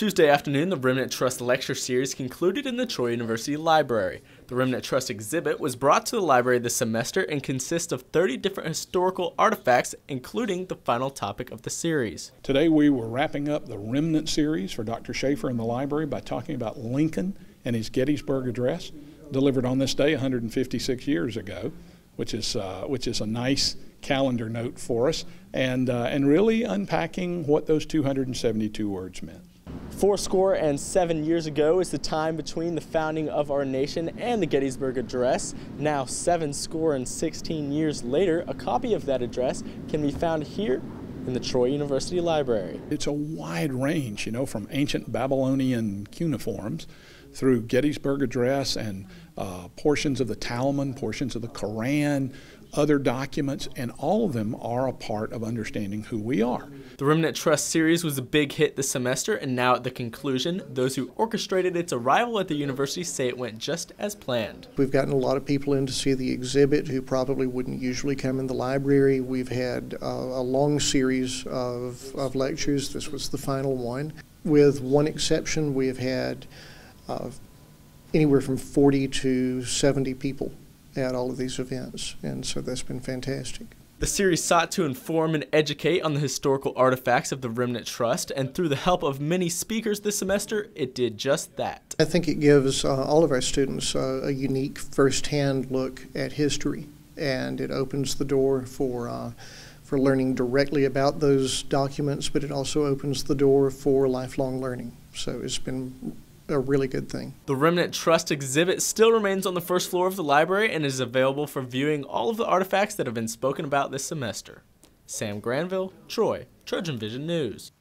Tuesday afternoon, the Remnant Trust lecture series concluded in the Troy University Library. The Remnant Trust exhibit was brought to the library this semester and consists of 30 different historical artifacts, including the final topic of the series. Today we were wrapping up the Remnant series for Dr. Schaefer in the library by talking about Lincoln and his Gettysburg address, delivered on this day 156 years ago, which is a nice calendar note for us, and really unpacking what those 272 words meant. 77 years ago is the time between the founding of our nation and the Gettysburg Address. Now 16 years later, a copy of that address can be found here in the Troy University Library. It's a wide range, from ancient Babylonian cuneiforms through Gettysburg Address and portions of the Talmud, portions of the Quran, other documents, and all of them are a part of understanding who we are. The Remnant Trust series was a big hit this semester, and now at the conclusion, those who orchestrated its arrival at the university say it went just as planned. We've gotten a lot of people in to see the exhibit who probably wouldn't usually come in the library. We've had a long series of lectures. This was the final one. With one exception, we have had anywhere from 40 to 70 people at all of these events, and so that's been fantastic. The series sought to inform and educate on the historical artifacts of the Remnant Trust, and through the help of many speakers this semester, it did just that. I think it gives all of our students a unique first-hand look at history, and it opens the door for learning directly about those documents, but it also opens the door for lifelong learning. So it's been a really good thing. The Remnant Trust exhibit still remains on the first floor of the library and is available for viewing all of the artifacts that have been spoken about this semester. Sam Granville, Troy, TrojanVision News.